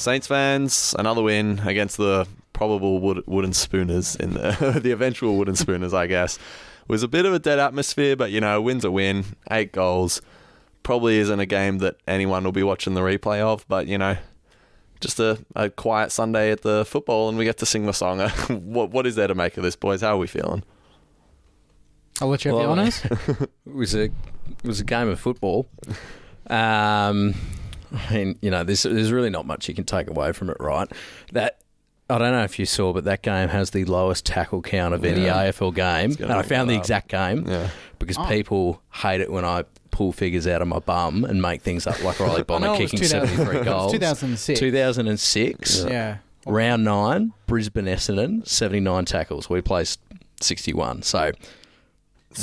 Saints fans, another win against the probable wooden spooners in the eventual wooden spooners, I guess. It was a bit of a dead atmosphere, but, a win's a win. 8 goals. Probably isn't a game that anyone will be watching the replay of, but, just a quiet Sunday at the football, and we get to sing the song. What is there to make of this, boys? How are we feeling? I'll let you have the honours. It was a game of football. There's really not much you can take away from it, right? That I don't know if you saw, but that game has the lowest tackle count of any AFL game. And I found the exact game because people hate it when I pull figures out of my bum and make things up like Riley Bonner kicking 73 goals. 2006. 2006. Yeah. Round 9, Brisbane Essendon, 79 tackles. We placed 61. So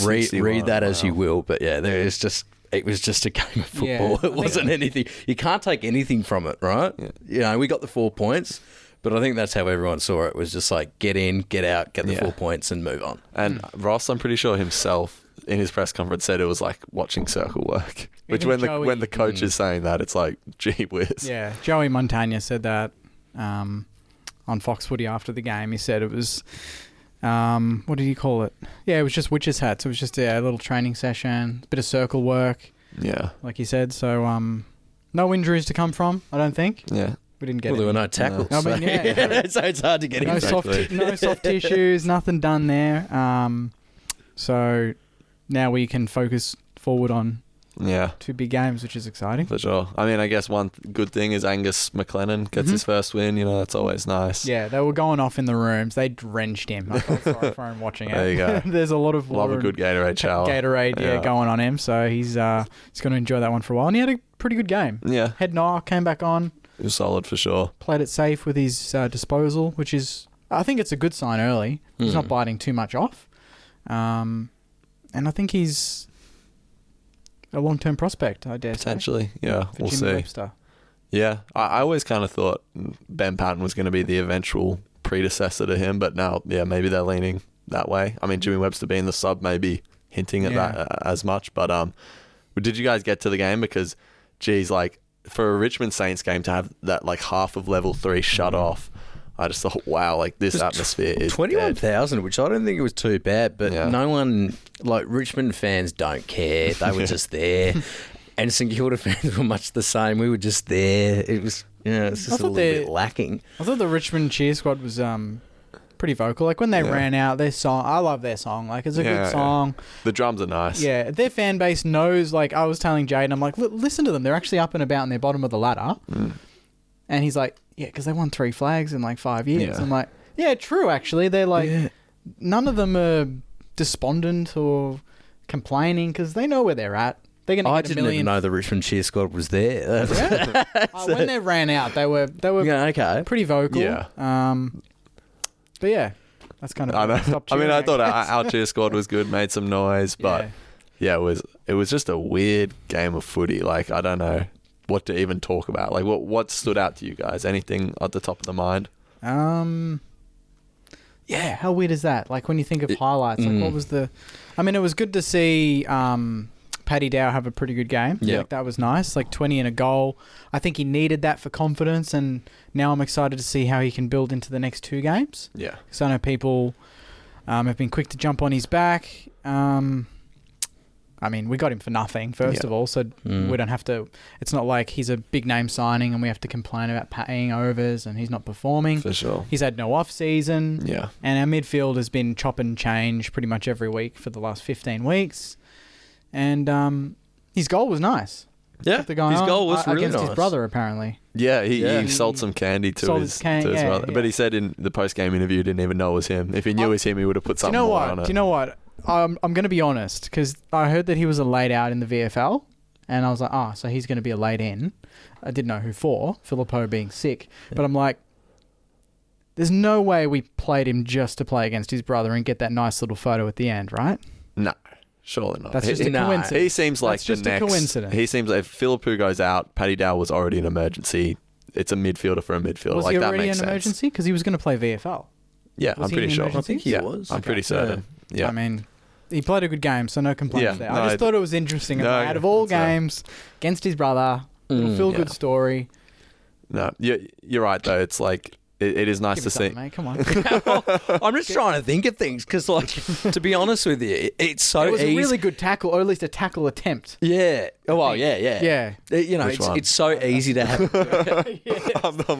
read that as you will. But yeah, it was just a game of football. Yeah, it wasn't anything. You can't take anything from it, right? Yeah. We got the 4 points, but I think that's how everyone saw it. It was just like get in, get out, get the 4 points and move on. And Ross, I'm pretty sure himself in his press conference said it was like watching circle work. Which when the coach is saying that, it's like, gee whiz. Yeah, Joey Montagna said that on Fox Footy after the game. He said it was... what did he call it? Yeah, it was just witch's hats. It was just a little training session, a bit of circle work. Yeah. Like he said. So, no injuries to come from, I don't think. Yeah. We didn't get there were no tackles. No. I mean, so it's hard to get no soft tissues, nothing done there. So now we can focus forward on 2 big games, which is exciting. For sure. I mean, I guess one good thing is Angus McLennan gets his first win. That's always nice. Yeah, they were going off in the rooms. They drenched him. I felt sorry for him watching it. There you go. There's a lot of water. Love a good Gatorade shower. Going on him. So he's going to enjoy that one for a while. And he had a pretty good game. Yeah. Head knock, came back on. It was solid for sure. Played it safe with his disposal, which is, I think it's a good sign early. He's not biting too much off. And I think he's a long-term prospect, I dare say. Potentially, yeah. For we'll Jimmy see. Webster. Yeah, I always kind of thought Ben Patton was going to be the eventual predecessor to him, but now, maybe they're leaning that way. I mean, Jimmy Webster being the sub maybe hinting at that as much, but did you guys get to the game? Because, geez, like, for a Richmond Saints game to have that, like, half of level 3 shut off, I just thought, wow, like this atmosphere is 21,000, which I don't think it was too bad, but no one, like Richmond fans don't care. They were just there. And St Kilda fans were much the same. We were just there. It was, it's just a little bit lacking. I thought the Richmond cheer squad was pretty vocal. Like when they ran out, their song, I love their song. Like it's a good song. The drums are nice. Yeah, their fan base knows, like I was telling Jade, I'm like, listen to them. They're actually up and about in their bottom of the ladder. And he's like, yeah, because they won 3 flags in like 5 years. I'm like, yeah, true, actually. They're like, none of them are despondent or complaining because they know where they're at. They're going to get a million. I didn't even know the Richmond cheer squad was there. When they ran out, they were pretty vocal. Yeah. But yeah, that's kind of... I know. I mean, I thought our cheer squad was good, made some noise, but it was just a weird game of footy. Like, I don't know what to even talk about. Like, what stood out to you guys? Anything at the top of the mind? Yeah, how weird is that? Like, when you think of highlights, like, what was the... I mean, it was good to see Paddy Dow have a pretty good game. Yeah. Like, that was nice. Like, 20 and a goal. I think he needed that for confidence, and now I'm excited to see how he can build into the next 2 games. Yeah. Because I know people have been quick to jump on his back. I mean, we got him for nothing, first of all, so we don't have to... It's not like he's a big-name signing and we have to complain about paying overs and he's not performing. For sure. He's had no off-season. Yeah. And our midfield has been chop and change pretty much every week for the last 15 weeks. And his goal was nice. Yeah, his goal was really against nice. His brother, apparently. Yeah, he sold some candy to his brother. Yeah. But he said in the post-game interview he didn't even know it was him. If he knew it was him, he would have put something more on it. Do you know what? I'm going to be honest, because I heard that he was a laid out in the VFL, and I was like, so he's going to be a laid in. I didn't know who for, Filippo being sick. Yeah. But I'm like, there's no way we played him just to play against his brother and get that nice little photo at the end, right? No, surely not. That's just a coincidence. He seems like That's just a coincidence. He seems like if Filippo goes out, Paddy Dow was already an emergency. It's a midfielder for a midfielder. Was he already an emergency? Because he was going to play VFL. Yeah, I'm pretty sure. I think he was. I'm pretty certain. Yeah. I mean... He played a good game, so no complaints there. I just thought it was interesting. Out of all games, against his brother, little feel-good story. No, you're right though. It's like it is nice Give to us see. something, mate. Come on. I'm just trying to think of things because, like, to be honest with you, it's so It was easy. a really good tackle, or at least a tackle attempt. Yeah. Oh, well, yeah. Yeah. You know, Which one? it's so easy to have.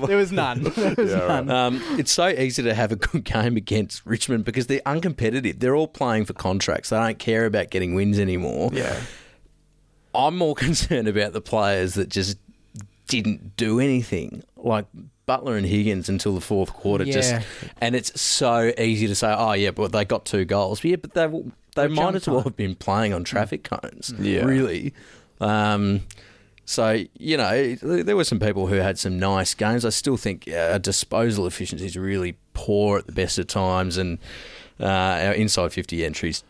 There was none. There was none. It's so easy to have a good game against Richmond because they're uncompetitive. They're all playing for contracts. They don't care about getting wins anymore. Yeah. I'm more concerned about the players that just didn't do anything, like Butler and Higgins until the fourth quarter. Yeah. And it's so easy to say, oh yeah, but they got 2 goals. But yeah, but they might as well have been playing on traffic cones. Yeah. Really. So, you know, there were some people who had some nice games. I still think disposal efficiency is really poor at the best of times, and our inside 50 entries,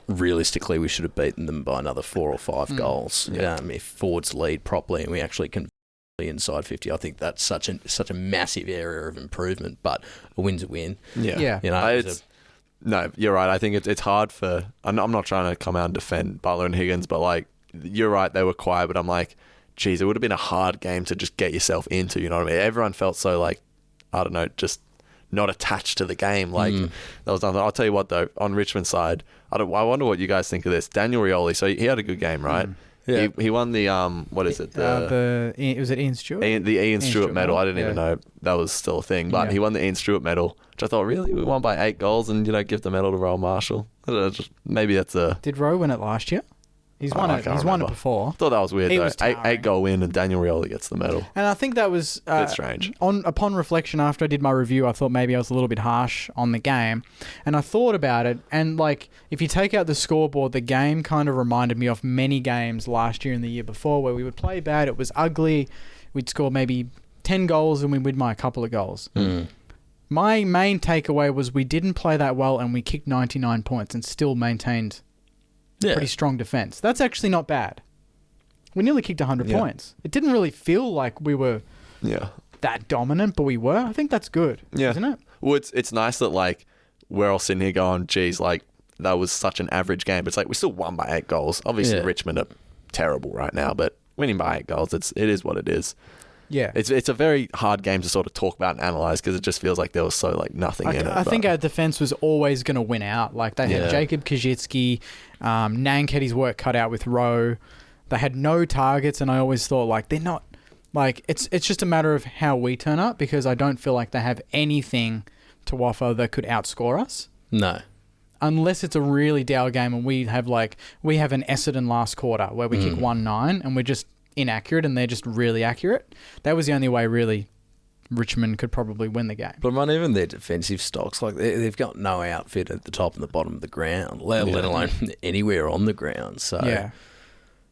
realistically, we should have beaten them by another 4 or 5 goals. If forwards lead properly and we actually can inside 50, I think that's such a massive area of improvement. But a win's a win. Yeah. You know, no, you're right. I think it's hard for. I'm not trying to come out and defend Butler and Higgins, but like you're right, they were quiet. But I'm like, geez, it would have been a hard game to just get yourself into. You know what I mean? Everyone felt so like, I don't know, just not attached to the game. Like that was nothing. I'll tell you what though, on Richmond's side, I wonder what you guys think of this. Daniel Rioli, so he had a good game, right? Yeah. He won the what is it? Was it Ian Stewart? The Ian Stewart medal. I didn't even know that was still a thing, but he won the Ian Stewart medal, which I thought, really, we won by 8 goals, and give the medal to Royal Marshall. I don't know, maybe that's a. Did Rowe win it last year? He's won it. He's won it before. I thought that was weird. He though. was 8-goal win, and Daniel Rioli gets the medal. And I think that was a bit strange. Upon reflection, after I did my review, I thought maybe I was a little bit harsh on the game, and I thought about it. And like, if you take out the scoreboard, the game kind of reminded me of many games last year and the year before, where we would play bad. It was ugly. We'd score maybe 10 goals, and we'd win by a couple of goals. My main takeaway was we didn't play that well, and we kicked 99 points and still maintained pretty strong defense. That's actually not bad. We nearly kicked 100 points. It didn't really feel like we were that dominant, but we were. I think that's good, isn't it? Well, it's nice that like we're all sitting here going, geez, like that was such an average game. But it's like we still won by 8 goals. Obviously, Richmond are terrible right now, but winning by 8 goals, it is what it is. Yeah. It's a very hard game to sort of talk about and analyse because it just feels like there was so like nothing in it. I think our defence was always going to win out. Like they had Jacob Kajitsky, Nank had his work cut out with Rowe. They had no targets, and I always thought like they're not like it's just a matter of how we turn up, because I don't feel like they have anything to offer that could outscore us. No. Unless it's a really dour game and we have an Essendon last quarter where we kick 1-9 and we're just inaccurate and they're just really accurate. That was the only way really Richmond could probably win the game. But man, even their defensive stocks, like they've got no outfit at the top and the bottom of the ground, let alone anywhere on the ground. So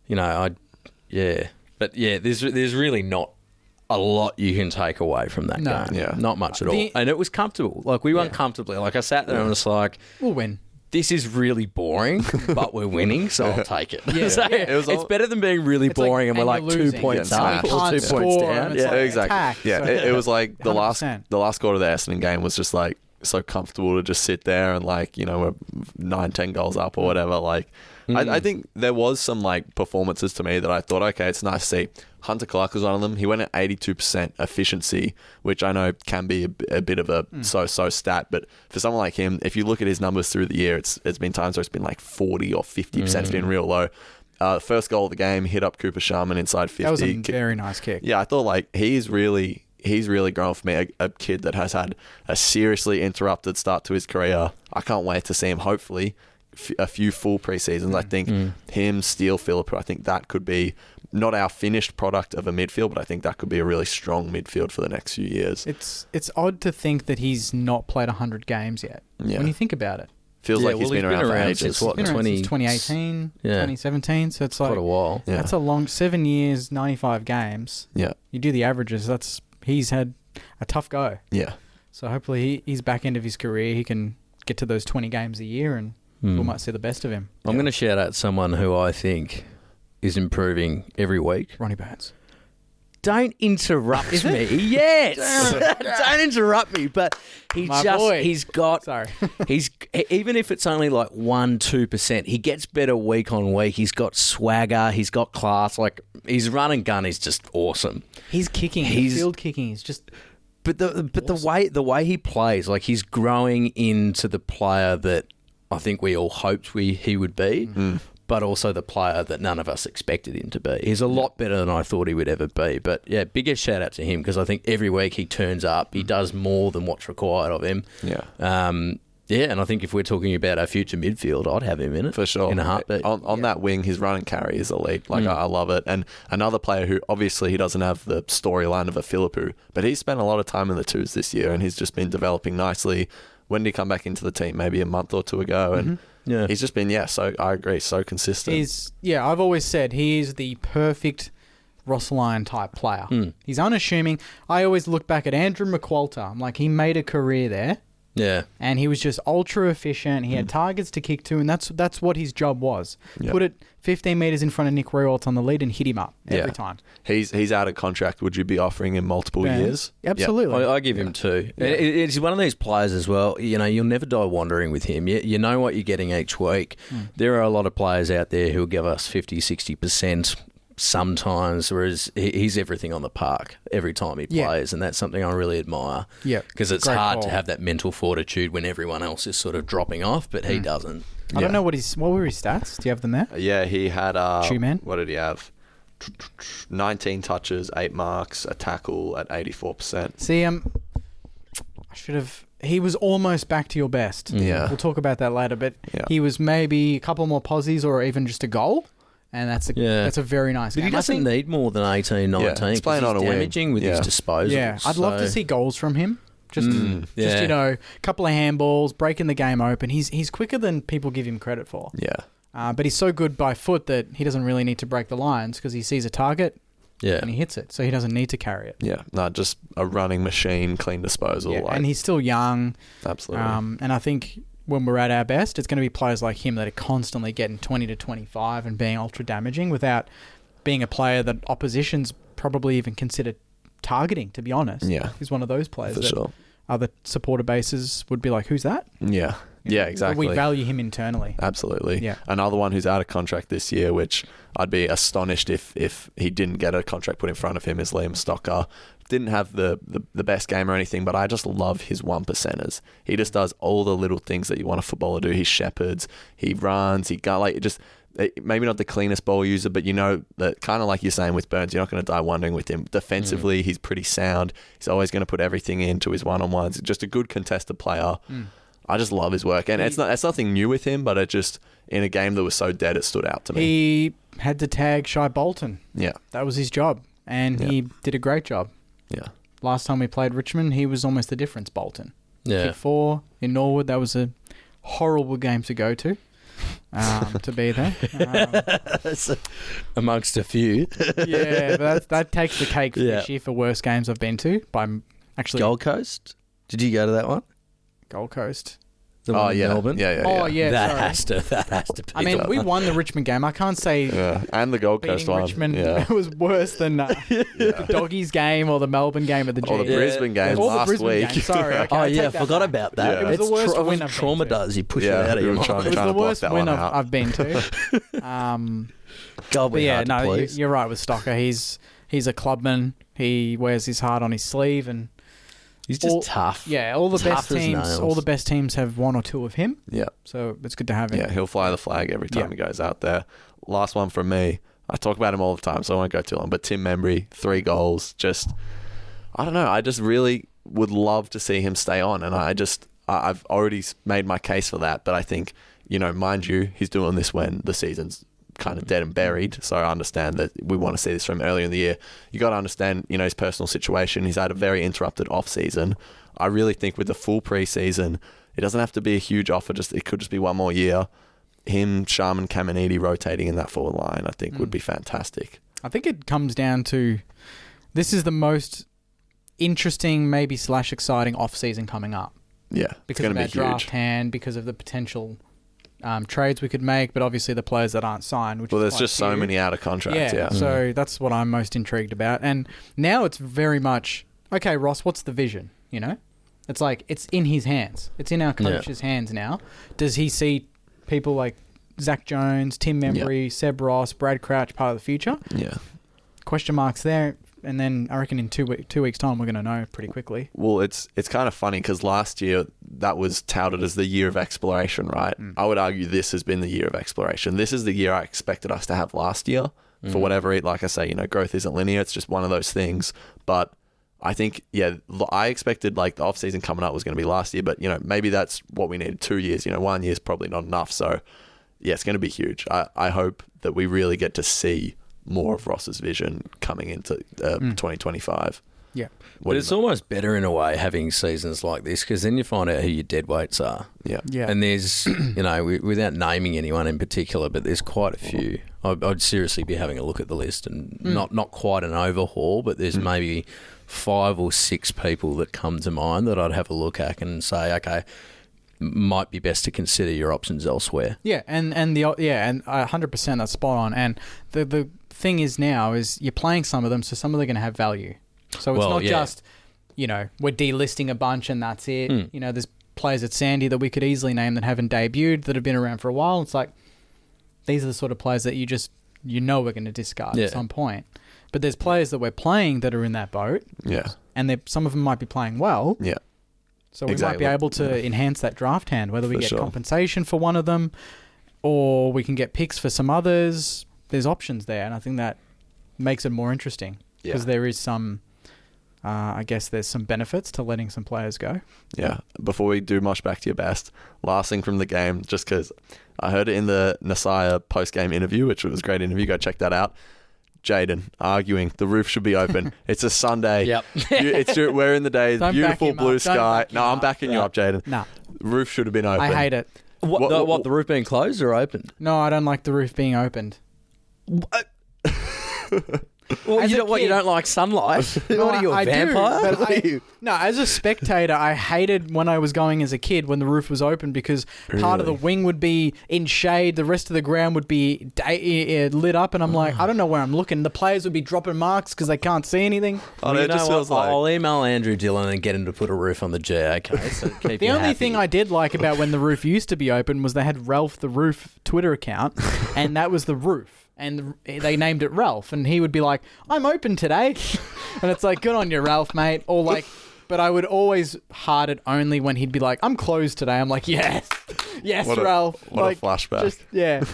but there's really not a lot you can take away from that game. Yeah. Not much at all. And it was comfortable. Like we won comfortably. Like I sat there and was like, we'll win. This is really boring, but we're winning, so I'll take it. Yeah. So it's better than being really boring and we're like 2 points up or 2 points down. Yeah, like exactly. Attack, yeah, so it was like the 100%. last quarter of the Essendon game was just like so comfortable to just sit there and like, we're 9-10 goals up or whatever. Like, I think there was some like performances to me that I thought, okay, it's nice to see. Hunter Clark was one of them. He went at 82% efficiency, which I know can be a bit of a so-so stat. But for someone like him, if you look at his numbers through the year, it's been times where it's been like 40 or 50%. It's been real low. First goal of the game, hit up Cooper Sharman inside 50. That was a very nice kick. Yeah, I thought like he's really grown for me. A kid that has had a seriously interrupted start to his career. I can't wait to see him, hopefully, a few full pre-seasons. I think him, Steele, Phillip, I think that could be not our finished product of a midfield, but I think that could be a really strong midfield for the next few years. It's odd to think that he's not played 100 games yet. When you think about it. Feels like he's been around for ages. Since what, 2018, 2017. So it's like quite a while. Yeah. That's a long 7 years, 95 games. Yeah. You do the averages. He's had a tough go. Yeah. So hopefully he's back end of his career. He can get to those 20 games a year and we might see the best of him. I'm going to shout out someone who I think is improving every week. Ronnie Byrnes. don't interrupt me. Yes. Don't interrupt me. But he's got, Sorry. even if it's only like 1-2%, he gets better week on week. He's got swagger. He's got class. Like, his run and gun is just awesome. He's kicking. He's field kicking. He's just. But the way he plays, like, he's growing into the player that I think we all hoped he would be. But also the player that none of us expected him to be. He's a lot better than I thought he would ever be. But, yeah, biggest shout-out to him because I think every week he turns up. He does more than what's required of him. Yeah. And I think if we're talking about our future midfield, I'd have him in it. For sure. In a heartbeat. On that wing, his run and carry is elite. Like, I love it. And another player who, obviously, he doesn't have the storyline of a Philippou, but he's spent a lot of time in the twos this year and he's just been developing nicely. When did he come back into the team? Maybe a month or two ago. And he's just been, so I agree, so consistent. I've always said he is the perfect Rosalind type player. He's unassuming. I always look back at Andrew McQualter. I'm like, he made a career there. Yeah. And he was just ultra efficient. He had targets to kick to, and that's what his job was. Yep. Put it 15 metres in front of Nick Rewaltz on the lead and hit him up every time. He's out of contract. Would you be offering him multiple years? Absolutely. I give him 2. Yeah. It's one of these players as well. You'll never die wandering with him. You know what you're getting each week. There are a lot of players out there who will give us 50, 60%. Sometimes, whereas he's everything on the park every time he plays, and that's something I really admire. Yeah, because it's hard to have that mental fortitude when everyone else is sort of dropping off, but he doesn't. I don't know what were his stats. Do you have them there? Yeah, he had. Two-man? What did he have? 19 touches, 8 marks, a tackle at 84%. See, I should have. He was almost back to your best. Yeah, we'll talk about that later, but he was maybe a couple more posies or even just a goal. And that's a very nice game. But he doesn't need more than 18, 19. He's playing on a damaging wing. with his disposals. Yeah, I'd love to see goals from him. Just a couple of handballs, breaking the game open. He's quicker than people give him credit for. Yeah. But he's so good by foot that he doesn't really need to break the lines because he sees a target and he hits it. So he doesn't need to carry it. Yeah, no, just a running machine, clean disposal. Yeah, and he's still young. Absolutely. And I think when we're at our best, it's going to be players like him that are constantly getting 20 to 25 and being ultra damaging without being a player that oppositions probably even consider targeting, to be honest. Yeah. He's one of those players For that sure. other supporter bases would be like, who's that? Yeah. Yeah, exactly. We value him internally. Absolutely. Yeah. Another one who's out of contract this year, which I'd be astonished if he didn't get a contract put in front of him, is Liam Stocker. Didn't have the best game or anything, but I just love his 1%ers. He just does all the little things that you want a footballer to do. He shepherds, he runs, maybe not the cleanest ball user, but you know that kind of like you're saying with Byrnes, you're not going to die wondering with him. Defensively, he's pretty sound. He's always going to put everything into his one-on-ones. Just a good contested player. I just love his work, and it's nothing new with him, but it just in a game that was so dead, it stood out to me. He had to tag Shai Bolton. Yeah, that was his job, and he did a great job. Yeah. Last time we played Richmond, he was almost the difference, Bolton. Yeah. Kick 4 in Norwood. That was a horrible game to go to be there. Amongst a few. Yeah, but that takes the cake for this year for worst games I've been to. Gold Coast? Did you go to that one? Gold Coast. The one in Melbourne? Yeah. That has to be. I mean, we won the Richmond game. I can't say and the Gold Coast one. Richmond was worse than the Doggies game or the Melbourne game at the G. Or the Brisbane game last week. Sorry. Okay, I forgot about that. It was the worst win I've trauma been to. does. You push it out of your mind. It was the worst win I've been to. You're right with Stocker. He's a clubman. He wears his heart on his sleeve and he's just tough. Yeah, all the best teams have one or two of him. Yeah. So it's good to have him. Yeah, he'll fly the flag every time he goes out there. Last one from me. I talk about him all the time, so I won't go too long. But Tim Membry, 3 goals. I don't know. I just really would love to see him stay on. And I've already made my case for that. But I think, mind you, he's doing this when the season's kind of dead and buried, so I understand that we want to see this from earlier in the year. You got to understand, his personal situation. He's had a very interrupted off season. I really think with the full pre-season, it doesn't have to be a huge offer. It could just be one more year. Him, Sharman, Caminiti rotating in that forward line, I think would be fantastic. I think it comes down to this is the most interesting, maybe / exciting off season coming up. Yeah, because it's going to be draft huge. hand, because of the potential trades we could make, but obviously the players that aren't signed. Which there's just so many out of contract. Yeah. So that's what I'm most intrigued about. And now it's very much, okay, Ross, what's the vision? You know, it's like it's in his hands. It's in our coach's hands now. Does he see people like Zach Jones, Tim Membry, Seb Ross, Brad Crouch part of the future? Yeah. Question marks there. And then I reckon in 2 weeks' time, we're going to know pretty quickly. Well, it's kind of funny because last year that was touted as the year of exploration, right? I would argue this has been the year of exploration. This is the year I expected us to have last year. For whatever, like I say, growth isn't linear. It's just one of those things. But I think, I expected like the off-season coming up was going to be last year. But, maybe that's what we needed 2 years. 1 year is probably not enough. So, yeah, it's going to be huge. I hope that we really get to see more of Ross's vision coming into 2025. Yeah. But it's almost better in a way having seasons like this because then you find out who your dead weights are. Yeah. And there's, without naming anyone in particular, but there's quite a few. I'd seriously be having a look at the list and not quite an overhaul, but there's maybe 5 or 6 people that come to mind that I'd have a look at and say, okay, might be best to consider your options elsewhere. Yeah, and 100% that's spot on. And the thing is now is you're playing some of them, so some of them are going to have value. So it's not just, we're delisting a bunch and that's it. There's players at Sandy that we could easily name that haven't debuted, that have been around for a while. It's like, these are the sort of players that we're going to discard at some point. But there's players that we're playing that are in that boat. Yeah. And some of them might be playing well. Yeah. So we might be able to enhance that draft hand, whether we get compensation for one of them or we can get picks for some others. There's options there, and I think that makes it more interesting because there is some, I guess there's some benefits to letting some players go. Yeah. Before we do Mosh back to your best, last thing from the game, just because I heard it in the Nasaya post-game interview, which was a great interview. Go check that out. Jaden arguing the roof should be open. It's a Sunday. Yep. We're in the days. Beautiful blue sky. No, I'm backing you up, Jaden. No. Roof should have been open. I hate it. What, the roof being closed or opened? No, I don't like the roof being opened. Well, you don't like sunlight. What are you, a vampire? No, as a spectator, I hated when I was going as a kid when the roof was open because part of the wing would be in shade, the rest of the ground would be lit up, and I'm like, I don't know where I'm looking. The players would be dropping marks because they can't see anything. I'll email Andrew Dillon and get him to put a roof on the G. Okay, so keep the only thing I did like about when the roof used to be open was they had Ralph the Roof Twitter account, and that was the roof. And they named it Ralph, and he would be like, "I'm open today," and it's like, "Good on you, Ralph, mate." Or like, but I would always heart it only when he'd be like, "I'm closed today." I'm like, "Yes, Ralph." What a flashback!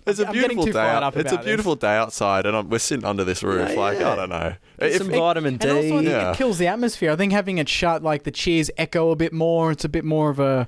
It's a beautiful day out. It's a beautiful day outside, and we're sitting under this roof. I don't know. Some vitamin D. And also, I think it kills the atmosphere. I think having it shut, like the cheers echo a bit more. It's a bit more of a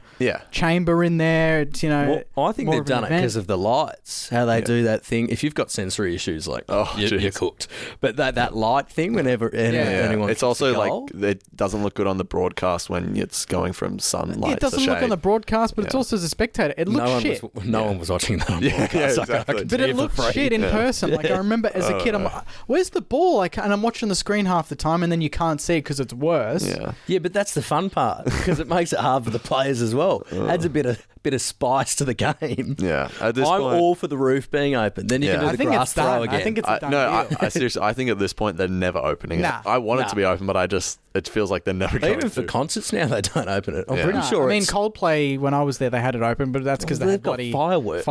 chamber in there. It's, Well, I think they've done it because of the lights. How they do that thing. If you've got sensory issues, like you're cooked. But that light thing, whenever anyone, it's also like it doesn't look good on the broadcast when it's going from sunlight. It doesn't look on the broadcast, but it's also as a spectator, it looks shit. No one was watching that on broadcast. Exactly. But it looks shit in person. Like I remember as a kid, I'm like, "Where's the ball?" And I'm watching the screen half the time, and then you can't see it because it's worse. Yeah, but that's the fun part because it makes it hard for the players as well. Adds a bit of spice to the game. Yeah, at this I'm point, all for the roof being open. Then you can do the grass throw again. I think it's a done deal. I seriously, I think at this point they're never opening it. I want it to be open, but it feels like they're never going to. Even for concerts now, they don't open it. I'm pretty sure. I mean, Coldplay, when I was there, they had it open, but that's because they've got fireworks.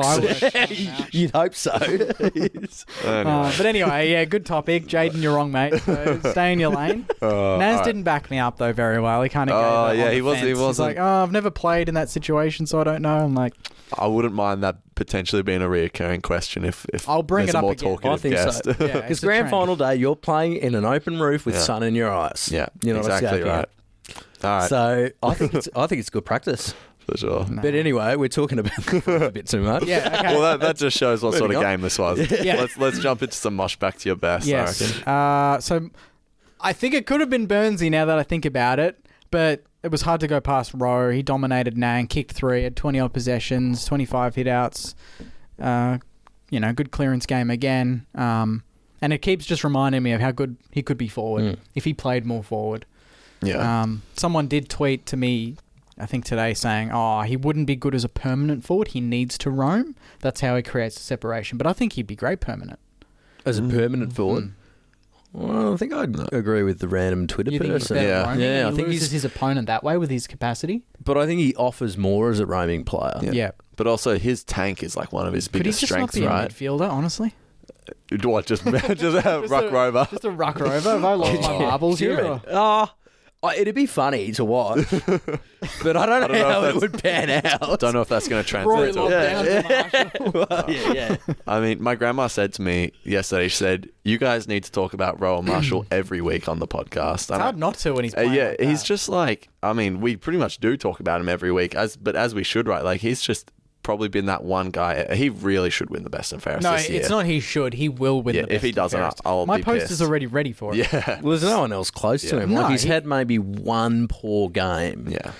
You'd hope so. But anyway, good topic. Jaden, you're wrong, mate. So stay in your lane. Naz didn't back me up, though, very well. He kind of gave he wasn't. He's like, I've never played in that situation, so I don't know. I'm like... I wouldn't mind that potentially being a reoccurring question if I'll bring there's it up a more again. talkative I think guest. so. Because grand final day, you're playing in an open roof with sun in your eyes. Yeah, you know exactly right. All right. So I think it's good practice. For sure. No. But anyway, we're talking about a bit too much. Yeah. Okay. Well, that just shows what sort of game this was. Yeah. Let's jump into some Mosh back to your best. Yes. I reckon. So I think it could have been Byrnesy now that I think about it, but it was hard to go past Rowe. He dominated Nang, kicked 3, had 20-odd possessions, 25 hit-outs. Good clearance game again. And it keeps just reminding me of how good he could be forward if he played more forward. Yeah. Someone did tweet to me I think today saying, he wouldn't be good as a permanent forward. He needs to roam. That's how he creates the separation. But I think he'd be great permanent. As a permanent forward? Well, I think I'd agree with the random Twitter person. Yeah, I think he loses his opponent that way with his capacity. But I think he offers more as a roaming player. Yeah. But also his tank is like one of his biggest strengths, Could he just right? not be a midfielder, honestly? What, just a ruck rover? Just a ruck rover? Have I lost my marbles here? It'd be funny to watch, but I don't know how it would pan out. Don't know if that's going to translate to I mean, my grandma said to me yesterday, she said, you guys need to talk about Rowan Marshall every week on the podcast. It's hard not to when he's playing like he's that. just like, I mean, we pretty much do talk about him every week, as we should, right? Like, he's just probably been that one guy. He really should win the best and fairest this year. No, it's not he should. He will win the best if he doesn't, I'll My be post pissed. is already ready for it. Yeah. Well, there's no one else close to him. No, He's had maybe one poor game. Yeah.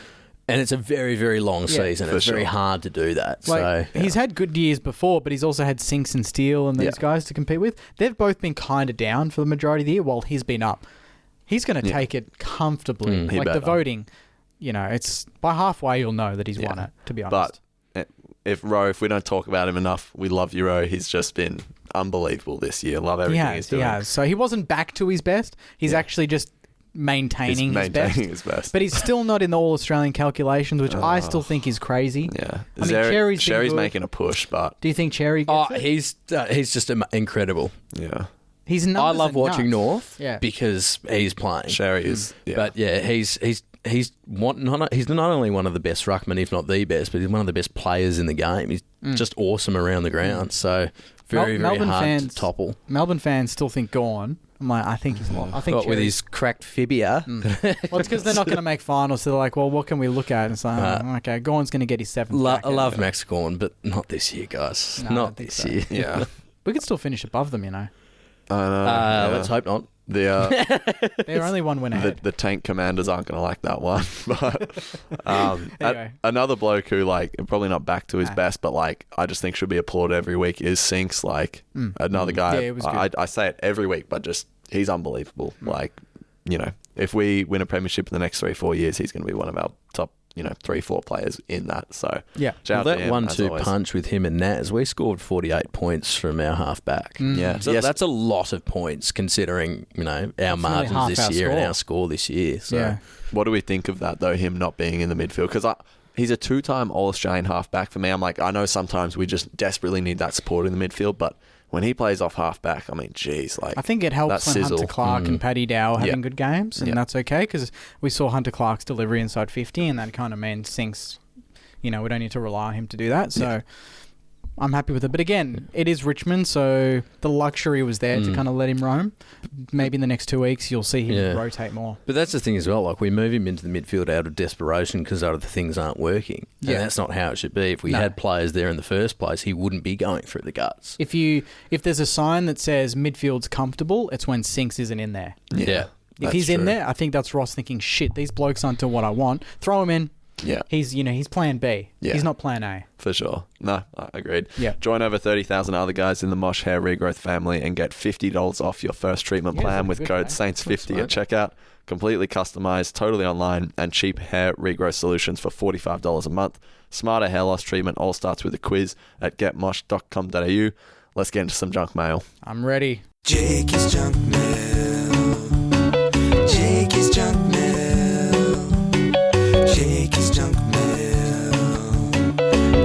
And it's a very, very long season. It's very hard to do that. He's had good years before, but he's also had Sinks and Steele and these guys to compete with. They've both been kind of down for the majority of the year while he's been up. He's going to take it comfortably. The voting, it's by halfway you'll know that he's won it, to be honest. But if we don't talk about him enough, we love you, Ro. He's just been unbelievable this year. Love everything he's doing. He has. So he wasn't back to his best. He's actually just maintaining his best. But he's still not in the All-Australian calculations, which I still think is crazy. Yeah. I mean, Cherry's making a push, but... Do you think Cherry gets it? He's just incredible. Yeah. I love watching North because he's playing. Cherry is... But he's not only one of the best ruckmen, if not the best, but he's one of the best players in the game. He's just awesome around the ground. So very hard to topple. Melbourne fans still think Gawn. I'm like, I think he's lost. I think with his cracked fibia. Well, it's because they're not going to make finals. So they're like, well, what can we look at? And it's like, okay, Gawn's going to get his 7th. I love Max Gawn, but not this year, guys. Not this year. Yeah. We could still finish above them, I know. Let's hope not. They're only one win ahead. The tank commanders aren't going to like that one. But anyway. Another bloke who, probably not back to his best, but, I just think should be applauded every week is Sinks. Another guy. Yeah, it was good. I say it every week, but just he's unbelievable. If we win a premiership in the next 3-4 years, he's going to be one of our top 3-4 players in that. So yeah, that 1-2 punch with him and Naz, we scored 48 points from our half back. Yeah, so that's a lot of points considering our margins this year and our score this year. So what do we think of that though? Him not being in the midfield, because he's a 2-time All-Australian halfback for me. I'm like, I know sometimes we just desperately need that support in the midfield, but when he plays off halfback, I mean, geez, I think it helps when Hunter Clark and Paddy Dow having good games, and that's okay because we saw Hunter Clark's delivery inside 50, and that kind of means Sinks. We don't need to rely on him to do that. So I'm happy with it. But again, it is Richmond, so the luxury was there to kind of let him roam. Maybe in the next 2 weeks, you'll see him rotate more. But that's the thing as well. We move him into the midfield out of desperation because other things aren't working. Yeah. And that's not how it should be. If we had players there in the first place, he wouldn't be going through the guts. If there's a sign that says midfield's comfortable, it's when Sinks isn't in there. Yeah. If he's in there, I think that's Ross thinking, shit, these blokes aren't doing what I want. Throw him in. Yeah. He's plan B. Yeah. He's not plan A. For sure. No, I agreed. Yeah. Join over 30,000 other guys in the Mosh Hair Regrowth family and get $50 off your first treatment plan with code Saints50 at checkout. Completely customized, totally online, and cheap hair regrowth solutions for $45 a month. Smarter hair loss treatment all starts with a quiz at getmosh.com.au. Let's get into some junk mail. I'm ready. Jake is junk mail. Jake is junk mail. Jake is junk mail.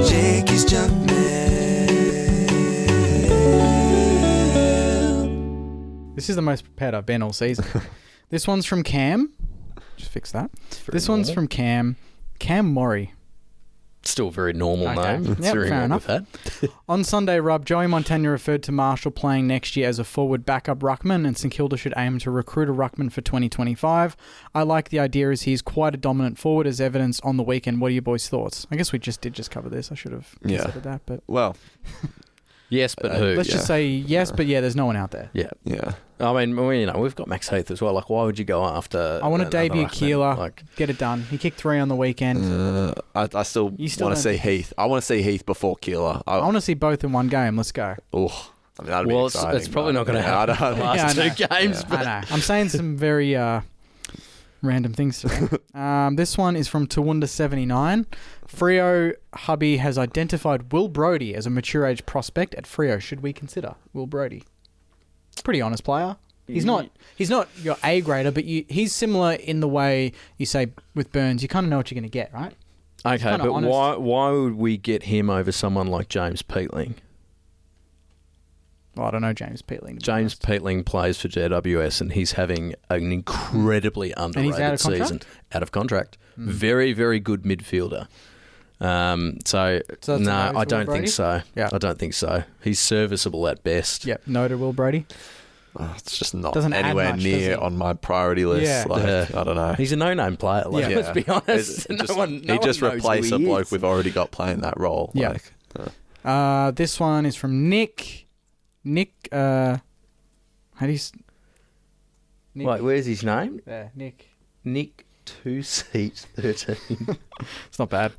Jake is junk mail. This is the most prepared I've been all season. This one's from Cam. Just fix that. This one's from Cam Murray. Still a very normal name. Fair enough. On Sunday, Rob, Joey Montagna referred to Marshall playing next year as a forward backup ruckman, and St Kilda should aim to recruit a ruckman for 2025. I like the idea as he's quite a dominant forward, as evidenced on the weekend. What are your boys' thoughts? I guess we did cover this. I should have considered that, but well, yes, but who? Let's just say yes, but there's no one out there. Yeah. I mean, we've got Max Heath as well. Why would you go after? I want to debut Keeler. Get it done. He kicked 3 on the weekend. I still want to see Heath. I want to see Heath before Keeler. I want to see both in one game. Let's go. Oh, I mean, that'd be exciting. It's probably not going to happen the last 2 games. I know. I'm saying some very random things today. This one is from Tawunda79. Freo hubby has identified Will Brodie as a mature age prospect at Freo. Should we consider Will Brodie? Pretty honest player. He's not your A grader, but he's similar in the way you say with Byrnes. You kind of know what you're going to get, right? Okay, but why would we get him over someone like James Peatling? Well, I don't know James Peatling. James Peatling plays for GWS and he's having an incredibly underrated season. Out of contract. Very, very good midfielder. So no, I don't think so. Yeah. I don't think so. He's serviceable at best. Yep. No to Will Brodie. It's just not anywhere near on my priority list. Yeah. I don't know. He's a no-name player. Let's be honest. He just replaced a bloke we've already got playing that role. Yeah. This one is from Nick. How do you... Nick. Wait, where's his name? There, Nick. Nick 2-seat-13. It's not bad.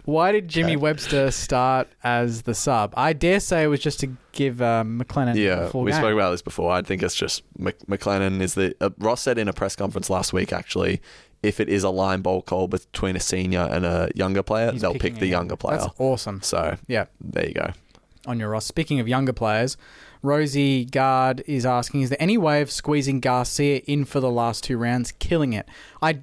Why did Jimmy Webster start as the sub? I dare say it was just to give McLennan a full game. We spoke about this before. I think it's just McLennan is the... Ross said in a press conference last week, actually, if it is a line ball call between a senior and a younger player, they'll pick the younger player. That's awesome. So, there you go. On your Ross. Speaking of younger players, Rosie Gard is asking, is there any way of squeezing Garcia in for the last 2 rounds, killing it? I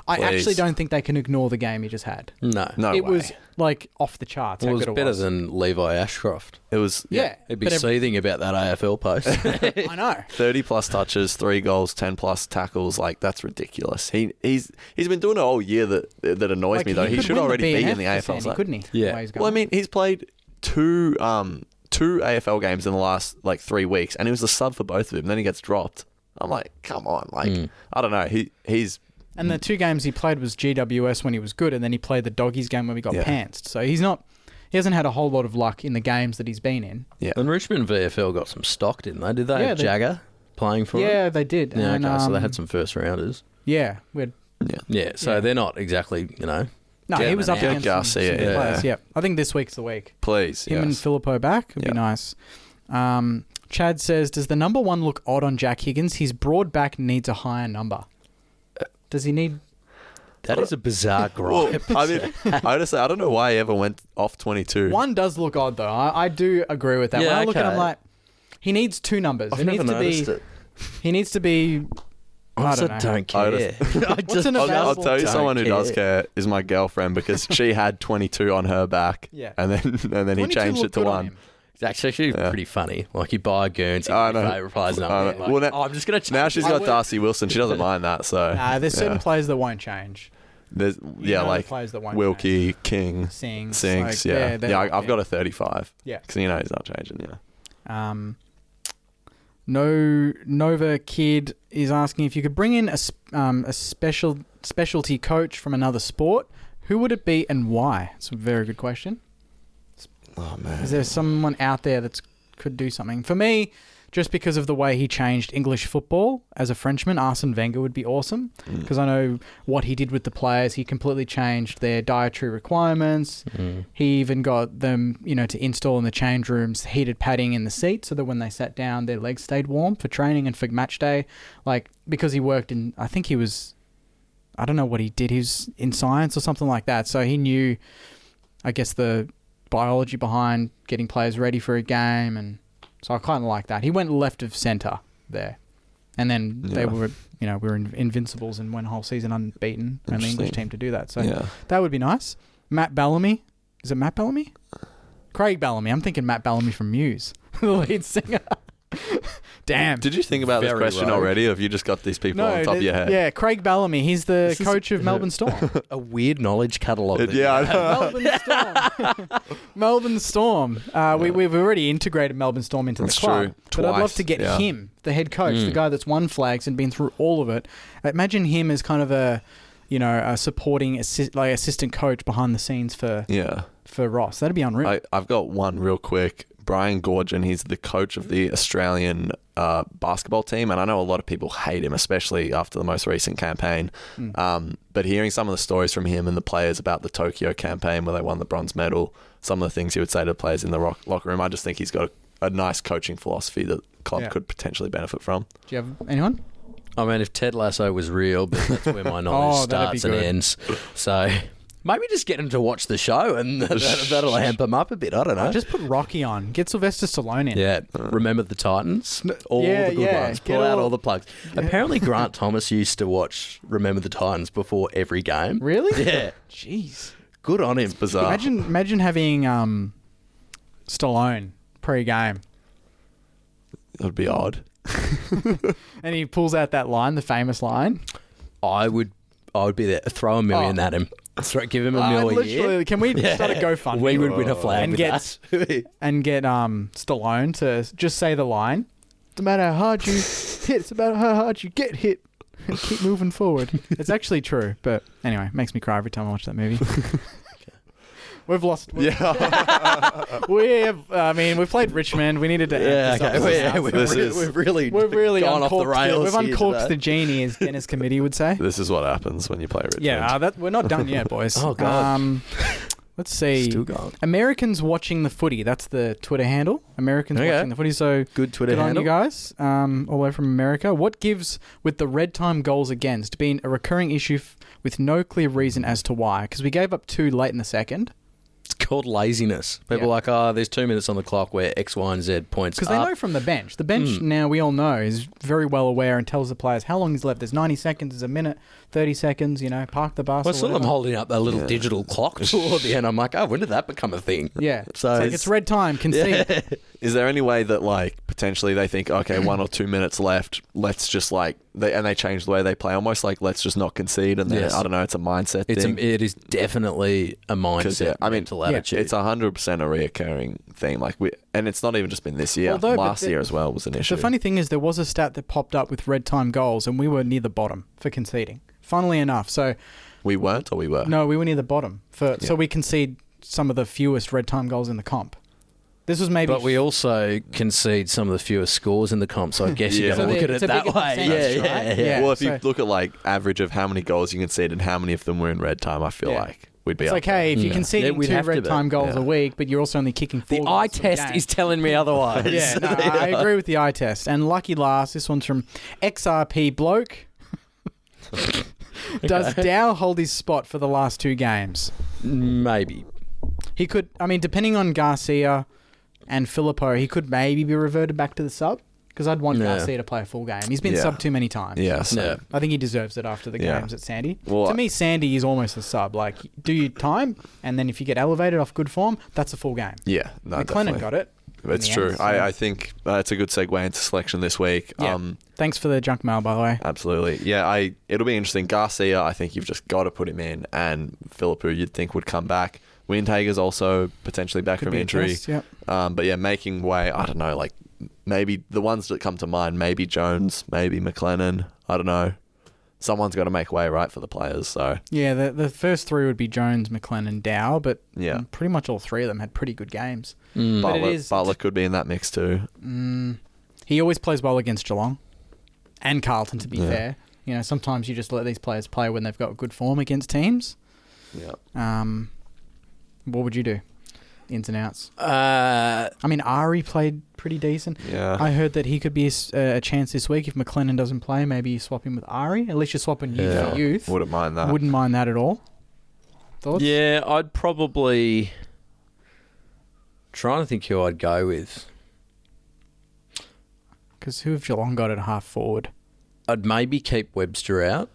actually don't think they can ignore the game he just had. No It was like off the charts. Well, it was better than Levi Ashcroft. It was, He'd be seething about that AFL post. I know. 30 plus touches, 3 goals, 10 plus tackles. Like, that's ridiculous. He's been doing it all year that annoys me, though. He should already be in the AFL. Sandy, couldn't he? Yeah. Well, I mean, he's played two AFL games in the last 3 weeks, and he was the sub for both of them. Then he gets dropped. I'm like, come on, I don't know. He's and the 2 games he played was GWS when he was good, and then he played the Doggies game when we got pantsed. So he hasn't had a whole lot of luck in the games that he's been in. Yeah, and Richmond VFL got some stock, didn't they? Did they have Jagger playing for him? Yeah, they did. Yeah, and, okay, so they had some first rounders. Yeah, So they're not exactly, No, he was up against Garcia. Some players. Yeah, I think this week's the week. Please, him and Filippo back would be nice. Chad says, does the number 1 look odd on Jack Higgins? His broad back needs a higher number. Does he need... That is a bizarre gripe. I mean, honestly, I don't know why he ever went off 22. 1 does look odd, though. I do agree with that. Yeah, when I look at him, like, he needs 2 numbers. I've never noticed it. He needs to be... I don't care. I'll tell you someone who does care is my girlfriend, because she had 22 on her back, and then he changed it to 1. It's actually pretty funny. Like, you buy a Guernsey, your favourite player's number. I'm just going to change. Now she's got Darcy Wilson. She doesn't mind that. So there's certain players that won't change. There's like players that won't Wilkie, King, Sings. I've got a 35. Yeah, because he's not changing. Yeah. No Nova Kid is asking if you could bring in a specialty coach from another sport, who would it be and why? It's a very good question. Oh man, is there someone out there that could do something for me? Just because of the way he changed English football as a Frenchman, Arsene Wenger would be awesome, because I know what he did with the players. He completely changed their dietary requirements. He even got them, to install in the change rooms heated padding in the seats so that when they sat down, their legs stayed warm for training and for match day. Like, because he worked in, I think he was, I don't know what he did. He was in science or something like that. So he knew, I guess, the biology behind getting players ready for a game, and so I kind of like that. He went left of centre there, and then they were, we were invincibles and went a whole season unbeaten, only English team to do that. So that would be nice. Matt Bellamy, is it Matt Bellamy? Craig Bellamy. I'm thinking Matt Bellamy from Muse, the lead singer. Damn. Did you think about this question already, or have you just got these people on top of your head? Yeah, Craig Bellamy. He's the coach of Melbourne Storm. A weird knowledge catalogue. I know. Melbourne Storm. Melbourne Storm. We've already integrated Melbourne Storm into the club. True. But I'd love to get him, the head coach, the guy that's won flags and been through all of it. Imagine him as kind of a supporting assistant coach behind the scenes for Ross. That'd be unreal. I've got one real quick. Brian Gorgon, he's the coach of the Australian basketball team, and I know a lot of people hate him, especially after the most recent campaign. But hearing some of the stories from him and the players about the Tokyo campaign where they won the bronze medal, some of the things he would say to the players in the locker room, I just think he's got a nice coaching philosophy that the club could potentially benefit from. Do you have anyone? I mean, if Ted Lasso was real, but that's where my knowledge that'd starts and be good. ends. So maybe just get him to watch the show and that'll amp him up a bit. I don't know. Just put Rocky on. Get Sylvester Stallone in. Yeah, Remember the Titans? All Yeah, the good yeah. ones. Pull out all the plugs. Apparently Grant Thomas used to watch Remember the Titans before every game. Really? Yeah. Jeez. Good on him. It's bizarre. Imagine having Stallone pre-game. It would be odd. And he pulls out that line, the famous line. I would be there. Throw $1 million at him. Give him $1 million a year. Literally, can we start a GoFundMe? We would win a flag and with get that. and get Stallone to just say the line. It's about how hard you hit. It's about how hard you get hit. And keep moving forward. It's actually true, but anyway, it makes me cry every time I watch that movie. We've lost. Yeah. We've played Richmond. We needed to. We've really gone off the uncorked rails. We've uncorked the genie, as Dennis Committee would say. This is what happens when you play Richmond. Yeah, we're not done yet, boys. Oh, God. Let's see. Still going. Americans watching the footy. That's the Twitter handle. Americans watching the footy. So good Twitter good handle. on you guys. All the way from America. What gives with the red time goals against being a recurring issue with no clear reason as to why? Because we gave up 2 late in the second. It's called laziness. People are like, there's 2 minutes on the clock where X, Y, and Z points Because they know from the bench. The bench now, we all know, is very well aware and tells the players how long is left. There's 90 seconds, there's a minute, 30 seconds, park the bus. Well, I saw them holding up that little digital clock toward the end. I'm like, when did that become a thing? Yeah. So it's red time, concede. Is there any way that potentially they think, okay, 1 or 2 minutes left, let's just they change the way they play, almost like let's just not concede, and then I don't know, it's a mindset thing. It is definitely a mindset, mental attitude. It's 100% a reoccurring thing. And it's not even just been this year. Last year as well was an issue. The funny thing is there was a stat that popped up with red time goals, and we were near the bottom for conceding. Funnily enough, so we weren't, or we were? No, we were near the bottom so we concede some of the fewest red time goals in the comp. This was maybe, but we also concede some of the fewest scores in the comp, so I guess you got to look at it that way. Yeah. Well, if you look at average of how many goals you concede and how many of them were in red time, I feel like we'd be. It's like, hey, if you're conceding 2 red time goals a week, but you're also only kicking 4 the goals eye test is telling me otherwise. I agree with the eye test. And lucky last, this one's from XRP Bloke. Does Dow hold his spot for the last 2 games? Maybe. He could, depending on Garcia and Filippo, he could maybe be reverted back to the sub, because I'd want Garcia to play a full game. He's been subbed too many times. Yeah, so. I think he deserves it after the games at Sandy. Well, to me, Sandy is almost a sub. Do your time, and then if you get elevated off good form, that's a full game. Yeah, no, McLennan got it. It's true. End, so. I think it's a good segue into selection this week. Yeah. Thanks for the junk mail, by the way. Absolutely. Yeah, it'll be interesting. Garcia, I think you've just got to put him in, and Filippo you'd think would come back. Windhager's also potentially back from injury. Yep. But yeah, making way, I don't know, maybe the ones that come to mind, maybe Jones, maybe McLennan, I don't know. Someone's got to make way, right, for the players. So yeah, the first 3 would be Jones, McLennan, Dow, but pretty much all 3 of them had pretty good games. Butler could be in that mix too. He always plays well against Geelong and Carlton, to be fair. Sometimes you just let these players play when they've got good form against teams. Yeah. What would you do? Ins and outs. Ari played pretty decent. Yeah. I heard that he could be a chance this week if McLennan doesn't play. Maybe you swap him with Ari. At least you're swapping youth for youth. Wouldn't mind that. Wouldn't mind that at all. Thoughts? Yeah, I'd probably trying to think who I'd go with. Because who have Geelong got at half forward? I'd maybe keep Webster out.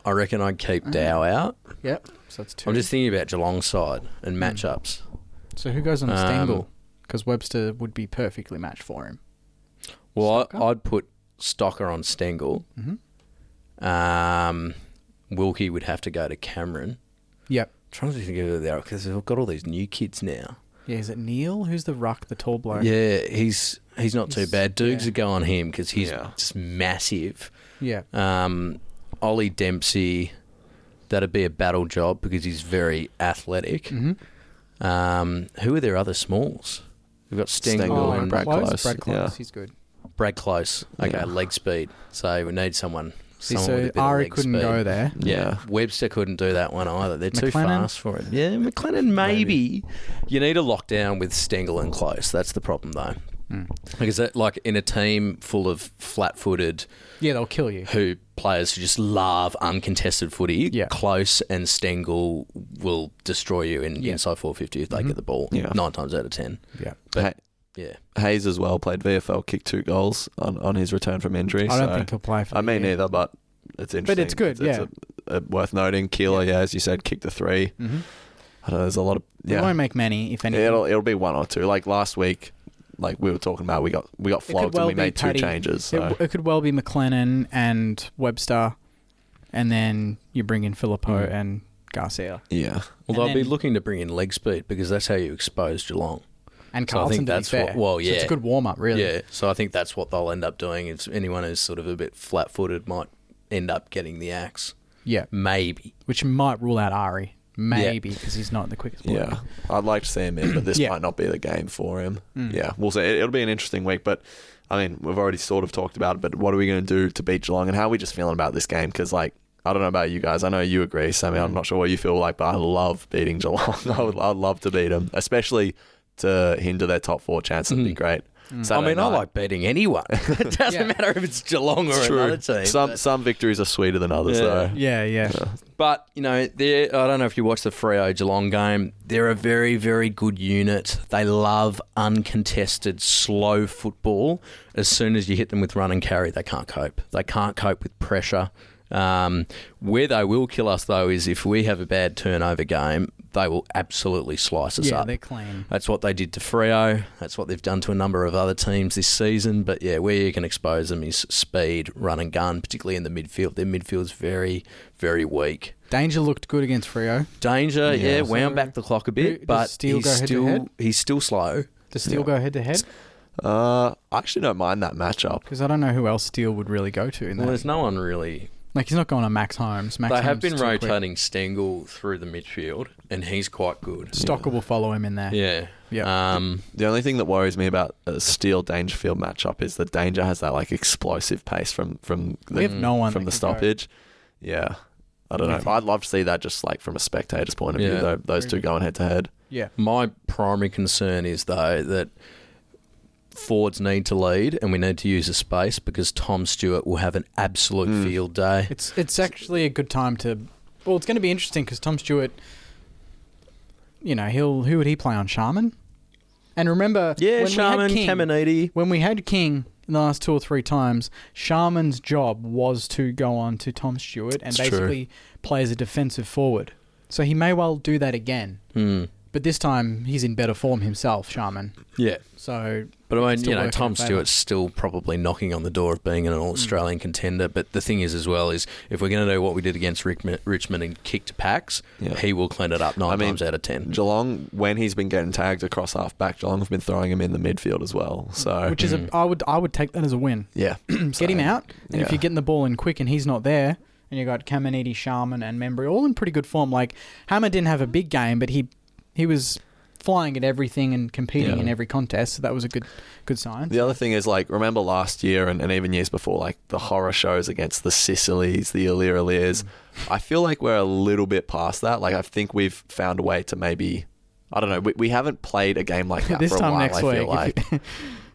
I reckon I'd keep Dow out. Yep. So that's 2. I'm just thinking about Geelong's side and matchups. So who goes on Stengel? Because Webster would be perfectly matched for him. Well, I'd put Stocker on Stengel. Mm-hmm. Wilkie would have to go to Cameron. Yep. I'm trying to think of who they are because they've got all these new kids now. Yeah, is it Neil? Who's the ruck, the tall bloke? Yeah, he's not too bad. Dukes would go on him because he's just massive. Yeah. Ollie Dempsey, that'd be a battle job because he's very athletic. Mm-hmm. Who are their other smalls? We've got Stengel and Brad Close. Brad Close, he's good. Brad Close. Okay, leg speed. So we need someone with a bit of Ari leg couldn't speed. go there. Yeah. Webster couldn't do that one either. They're too McLennan? fast for it. Yeah, McLennan maybe. You need a lockdown with Stengel and Close. That's the problem though. Because that, like in a team full of flat-footed, they'll kill you. Players who just love uncontested footy, Yeah. Close and Stengel will destroy you in inside 450 if they get the ball 9 times out of 10. Yeah. But Hayes as well played VFL, kicked 2 goals on his return from injury. I don't think he'll play for I mean, neither, but it's interesting. But it's good, It's worth noting. Keeler, as you said, kicked the 3. Mm-hmm. I don't know, there's a lot of... It won't make many, if any. It'll be 1 or 2. Like last week, like we were talking about, we got flogged and we made 2 changes. So. It could well be McLennan and Webster, and then you bring in Filippo and Garcia. Yeah. Well, they'll be looking to bring in leg speed because that's how you expose Geelong. And Carlton, so I think that's fair. So it's a good warm-up, really. Yeah, so I think that's what they'll end up doing. Is anyone who's sort of a bit flat-footed might end up getting the axe. Yeah. Maybe. Which might rule out Ari. Maybe, because he's not the quickest player. Yeah. I'd like to see him in, but this might not be the game for him. Yeah, we'll see. It'll be an interesting week, but I mean, we've already sort of talked about it, but what are we going to do to beat Geelong, and how are we just feeling about this game? Because, like, I don't know about you guys. I know you agree, Sammy. I'm not sure what you feel like, but I love beating Geelong. I'd love to beat them, especially to hinder their top 4 chance. That'd be great. I mean, I like beating anyone. It doesn't matter if it's Geelong or another team. Some victories are sweeter than others, though. Yeah. But, you know, I don't know if you watched the Freo Geelong game. They're a very, very good unit. They love uncontested, slow football. As soon as you hit them with run and carry, they can't cope. They can't cope with pressure. Where they will kill us, though, is if we have a bad turnover game, they will absolutely slice us up. Yeah, they're clean. That's what they did to Freo. That's what they've done to a number of other teams this season. But, yeah, where you can expose them is speed, run and gun, particularly in the midfield. Their midfield's very, very weak. Danger looked good against Freo. Danger, wound back the clock a bit, but he's still slow. Does Steele go head-to-head? I actually don't mind that matchup. Because I don't know who else Steele would really go to in that. Well, there's no one really... Like, he's not going on Max Holmes. They have been rotating Stengel through the midfield, and he's quite good. Stocker will follow him in there. Yeah. The only thing that worries me about a Steele-Dangerfield matchup is that Danger has that like explosive pace from the stoppage. Yeah. I don't know. I'd love to see that just like from a spectator's point of view, though, those two going head-to-head. Yeah. My primary concern is, though, that forwards need to lead and we need to use the space because Tom Stewart will have an absolute field day. It's actually a good time to... Well, it's going to be interesting because Tom Stewart, you know, who would he play on? Sharman? And remember... Yeah, Sharman, Caminiti. When we had King in the last 2 or 3 times, Sharman's job was to go on to Tom Stewart and basically play as a defensive forward. So he may well do that again. But this time, he's in better form himself, Sharman. Yeah. So... But I mean, you know, Tom Stewart's still probably knocking on the door of being an All-Australian contender. But the thing is, as well, is if we're going to do what we did against Richmond and kick to packs, he will clean it up 9 times out of 10. Geelong, when he's been getting tagged across half-back, Geelong have been throwing him in the midfield as well. So, which is I would take that as a win. Yeah. Get him out, and if you're getting the ball in quick and he's not there, and you got Caminiti, Sharman, and Membry all in pretty good form. Like Hammer didn't have a big game, but he was flying at everything and competing in every contest, so that was a good sign. The other thing is, like, remember last year and even years before, like the horror shows against the Sicilies, the Alirs. I feel like we're a little bit past that. Like, I think we've found a way to maybe, I don't know, we haven't played a game like that this for a time while, next I feel week. like.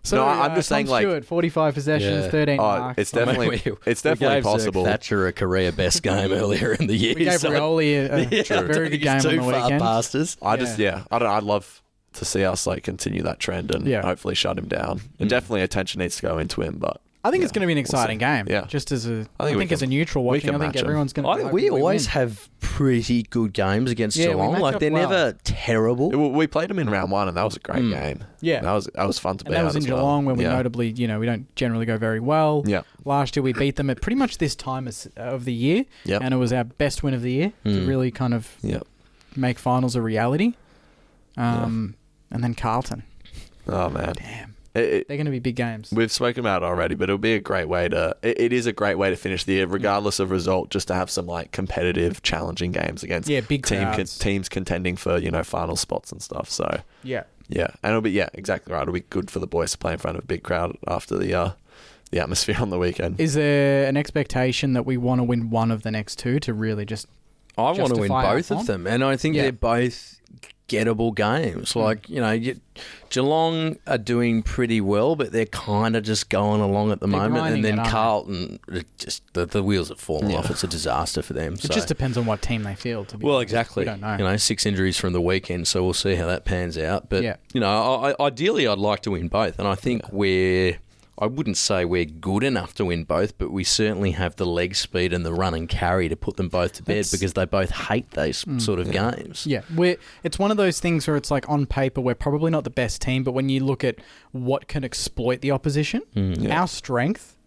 So no, I'm just saying, like, Stewart, 45 possessions, 13 marks. It's definitely, we gave possible. Thatcher a career best game earlier in the year. We gave Rioli a very good game on the weekend. Past us. I'd love to see us like continue that trend and hopefully shut him down. And definitely attention needs to go into him, but I think it's going to be an exciting game. Yeah. Just as I think as a neutral watching, I think everyone's going to. We always have pretty good games against Geelong. Like they're never terrible. We played them in round 1, and that was a great game. Yeah, that was fun to beat. That was in Geelong when we notably, you know, we don't generally go very well. Yeah. Last year we beat them at pretty much this time of the year, and it was our best win of the year to really kind of make finals a reality. And then Carlton. Oh man, damn. They're going to be big games. We've spoken about it already, but it'll be a great way to... It is a great way to finish the year, regardless of result, just to have some like competitive, challenging games against big teams contending for, you know, final spots and stuff. So yeah, and it'll be exactly right. It'll be good for the boys to play in front of a big crowd after the atmosphere on the weekend. Is there an expectation that we want to win one of the next two to really just? I want to win both of them, and I think they're both gettable games. Like, Geelong are doing pretty well, but they're kind of just going along at the moment. And then Carlton, the wheels have fallen off. It's a disaster for them. It just depends on what team they field, to be honest. Exactly. We don't know. 6 injuries from the weekend, so we'll see how that pans out. But, ideally I'd like to win both. And I think I wouldn't say we're good enough to win both, but we certainly have the leg speed and the run and carry to put them both to bed because they both hate those sort of games. Yeah, it's one of those things where it's like on paper we're probably not the best team, but when you look at what can exploit the opposition, our strength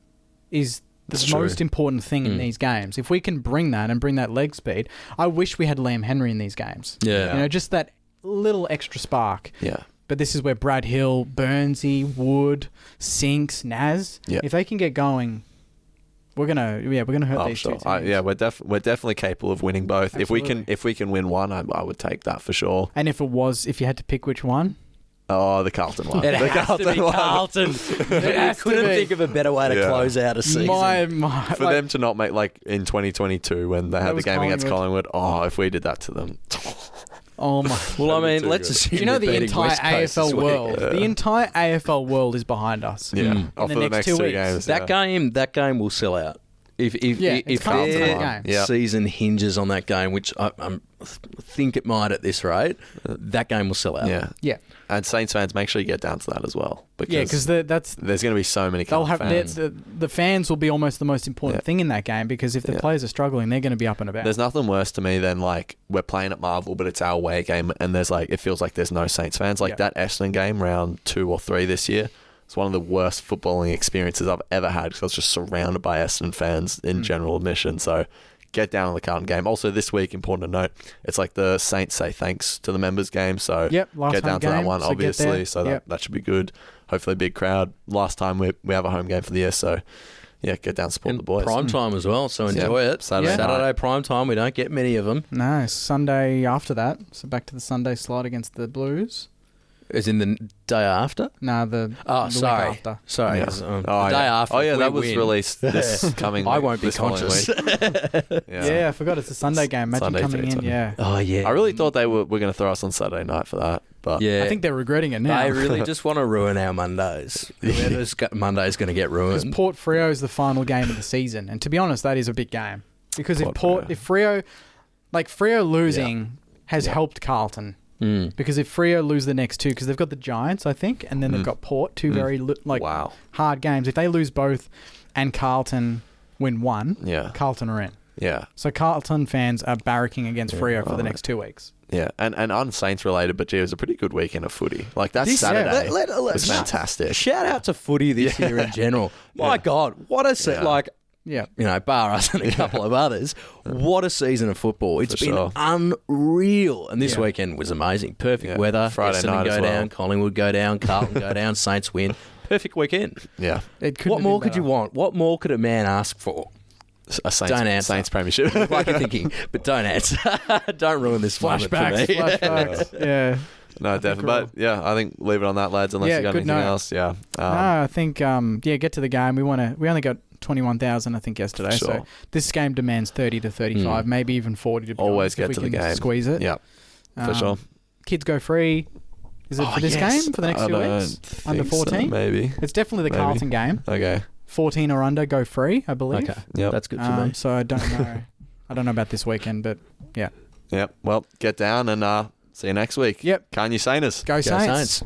is the most important thing in these games. If we can bring that and bring that leg speed, I wish we had Liam Henry in these games. Yeah. Just that little extra spark. Yeah. But this is where Brad Hill, Burnsy, Wood, Sinks, Naz. Yeah. If they can get going, we're gonna hurt these two teams. We're definitely capable of winning both. Absolutely. If we can win one, I would take that for sure. And if you had to pick which one, the Carlton one. It has to be Carlton. I couldn't think of a better way to close out a season. For them to not make, like, in 2022 when they had the game against Collingwood, if we did that to them... Oh my! Well, I mean, let's assume the entire AFL world. The entire AFL world is behind us. Yeah, in the next 2 weeks. Games, that game will sell out. If their season hinges on that game, which I think it might at this rate, that game will sell out. Yeah. And Saints fans, make sure you get down to that as well. Because there's going to be so many fans. The fans will be almost the most important thing in that game because if the players are struggling, they're going to be up and about. There's nothing worse to me than, like, we're playing at Marvel, but it's our away game, and it feels like there's no Saints fans. Like that Essendon game, round 2 or 3 this year. It's one of the worst footballing experiences I've ever had because I was just surrounded by Essendon fans in general admission. So get down on the Carlton game. Also this week, important to note, it's like the Saints say thanks to the members game. So get down to that one, obviously. So that should be good. Hopefully a big crowd. Last time we have a home game for the year. So get down, support the boys. Prime time as well, so enjoy it. Saturday prime time. We don't get many of them. No, Sunday after that. So back to the Sunday slot against the Blues. As in the day after? No, the week after. Sorry. Yeah. The day after. Oh, yeah, that was released this coming I won't be conscious. I forgot it's a Sunday game. Imagine Sunday coming in, Oh, yeah. I really thought they were going to throw us on Saturday night for that. But I think they're regretting it now. They really just want to ruin our Mondays. Monday's going to get ruined. Because Port Freo is the final game of the season. And to be honest, that is a big game. Because if Freo losing has helped Carlton. Because if Freo lose the next two, because they've got the Giants, I think, and then they've got Port, two very hard games. If they lose both and Carlton win one, Carlton are in. Yeah. So Carlton fans are barracking against Freo for the next 2 weeks. Yeah, and un-Saints related, but it was a pretty good weekend of footy. Like that Saturday was fantastic. Shout out to footy this year in general. My God, what a set! Bar us and a couple of others. What a season of football. It's been unreal. And this weekend was amazing. Perfect weather. Friday Essendon night go as well. down, Collingwood go down, Carlton go down, Saints win. Perfect weekend. Yeah. What more could you want? What more could a man ask for? A Saints, don't answer. Saints premiership. Like you're thinking, but don't answer. Don't ruin this moment for me. Flashbacks. Yeah. No, definitely. But I think leave it on that, lads. Unless you got anything else. Yeah. No, I think get to the game. We only got 21,000, I think, yesterday. Sure. So this game demands 30 to 35, maybe even 40 to be always honest, get to the game. Squeeze it. Yeah. For sure. Kids go free. Is it for this game for the next 2 weeks? Under 14? So, maybe. It's definitely the Carlton game. Okay. 14 or under go free, I believe. Okay. Yep. That's good for me. So I don't know. I don't know about this weekend, but yeah. Yep. Well, get down and see you next week. Yep. Can you Saints? Go Saints.